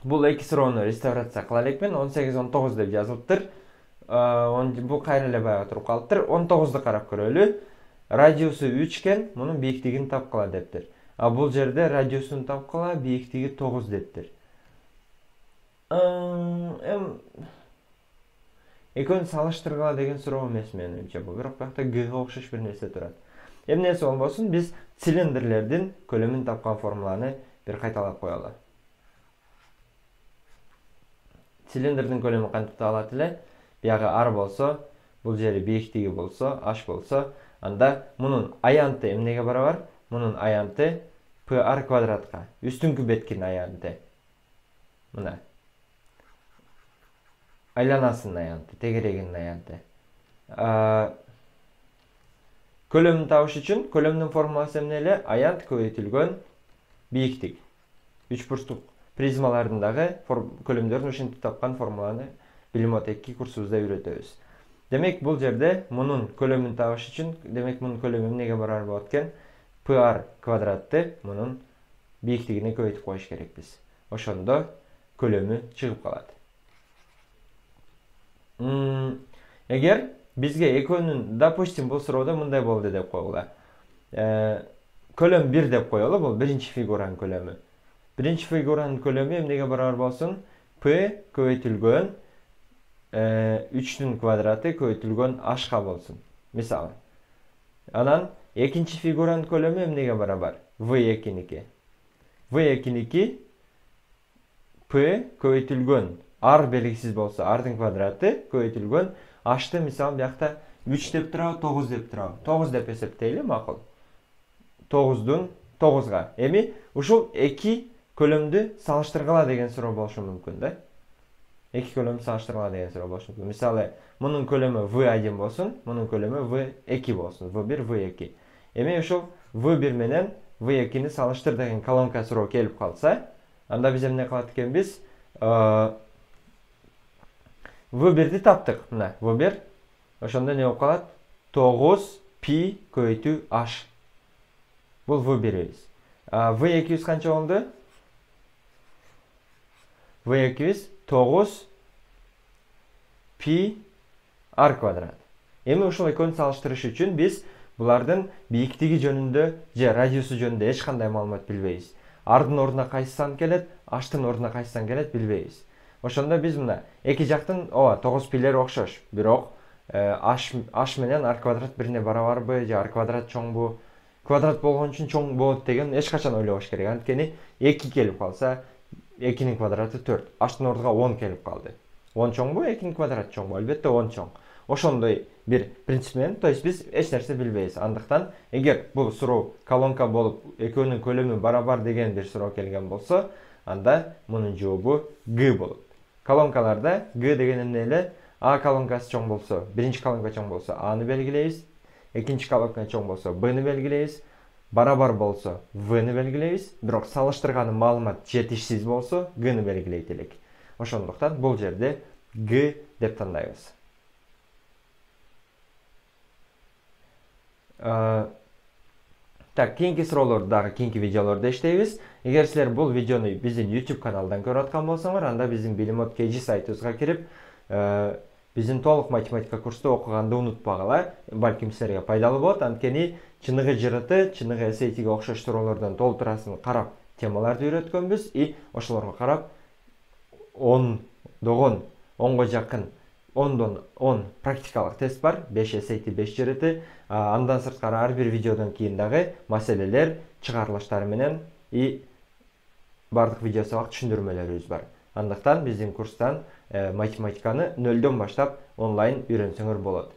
Бул эки суроону реставрация кыла элекмин. 18-19 деп жазылыптыр. Бул кайра эле баягы туруп калыптыр. 19ду карап көрөлү. Радиусу 3 экен, мунун бийиктигин тапкыла дептир. А бул жерде радиусун тапкыла, бийиктиги 9 дептир. Экөөнү салыштыргыла деген суроо эмес менимче бул. Бирок бакта G-ге окшош бир нерсе турат. Эмнеси болбосун, биз цилиндрлердин көлөмүн тапкан формуланы бир кайталап коелу. Цилиндрдин көлөмү кантип табылат эле? Биягы R болсо, бул жери бийиктиги болсо, H болсо, анда мунун аянты эмнеге барабар? Мунун аянты PR квадратка. Үстүңкү беткинин аянты. Мына. Айланасынын аянты, тегерегинин аянты. Көлөмүн табыш үчүн көлөмдүн формуласы эмне эле? Аянт көбөйтүлгөн бийиктик. Үч бурчтук призмалардын дагы көлөмдөрүн ушинтип тапкан формуланы билим 2 курсубузда үйрөтөбүз. Демек бул жерде мунун көлөмүн табыш үчүн, демек мунун көлөмү эмнеге барар болот экен? PR квадратты мунун бийиктигине көбөйтүп коюш керекпиз. Ошондо көлөмү чыгып калат. Эгер бизге экөөнүн, допустим, бул суроодо мындай болду деп койгула. Көлөм 1 деп коелу, бул биринчи фигуранын көлөмү. Биринчи фигуранын көлөмү эмнеге барар болсун? P көбөйтүлгөн 3-түн квадраты көбөйтүлгөн H-ка болсун. Мисалы. Анан экинчи фигуранын көлөмү эмнеге барабар? V2-ники. V2-ники P көбөйтүлгөн R белгисиз болсо, R-дын квадраты көбөйтүлгөн H-ты мисалы биякта 3 деп турабы, 9 деп турабы? 9 деп эсептейли, макул. 9-дун 9-га. Эми ушул эки көлөмдү салыштыргыла деген суроо болушу мүмкүн да. Эки көлөмдү салыштыргыла деген суроо болушу мүмкүн. Мисалы, мунун көлөмү V1 болсун, мунун көлөмү V2 болсун. V1, V2. Эми ушул V1 менен V2-ни салыштыр деген колонка суроо келип калса, анда биз эмне кылат экенбиз? V1-ди таптык. Мына, V1. Ошондо эмне болуп калат? 9 π көбөйтүү H. Бул V1-биз. V2-биз канча болду? V2-биз 9 π R квадрат. Эми ушул экөөнү салыштырыш үчүн биз булардын бийиктиги жөнүндө же радиусу жөнүндө эч кандай маалымат билбейбиз. R-дын ордуна кайсы сан келет, H-тын ордуна кайсы сан келет билбейбиз. Ошондо биз мына эки жактын 9 π'лери окшош, бирок H менен R квадрат бирине барабарбы же R квадрат чоңбу? Квадрат болгон үчүн чоң болот деген эч качан ойлобош керек. Анткени 2 келип калса, 2-нин квадраты 4. H-тын ордуна 10 келип калды. 10 чоңбу, 2-нин квадраты чоңбу? Албетте 10 чоң. Ошондой бир принцип менен, то есть биз эч нерсе билбейбиз. Андыктан, эгер бул суроо колонка болуп, экөөнүн көлөмү барабар деген бир суроо келген болсо, анда мунун жообу G болот. Колонкаларда G деген эмне эле? A колонкасы чоң болсо, биринчи колонка чоң болсо A-ны белгилейбиз. Экинчи колонка чоң болсо B-ны белгилейбиз. Барабар болсо V-ны белгилейбиз. Бирок салыштырган маалымат жетишсиз болсо G-ны белгилейт элек. Ошондуктан бул жерде G деп тандайбыз. Так, кийинки суроолорду дагы кийинки видеолордо иштейбиз. Эгер силер бул видеону биздин YouTube каналдан көрүп аткан болсоңор, анда биздин Bilimod KG сайтыбызга кирип, биздин толук математика курсту окуганды унутпагыла. Балким силерге пайдалуу болот. Анткени чыныгы ЖРТ, чыныгы SAT-ге окшош суроолордон толтурасын карап, темаларды үйрөткөнбүз и ошолорго карап 10го жакын 10дон 10 практикалык тест бар, 5 SAT, 5 ЖРТ. Андан сырткары ар бир видеодон кийин дагы маселелер, чыгарылыштар менен и бардык видео сабак түшүндүрмөлөрүбүз бар. Андыктан биздин курстан математиканы 0дон баштап онлайн үйрөнсөңөр болот.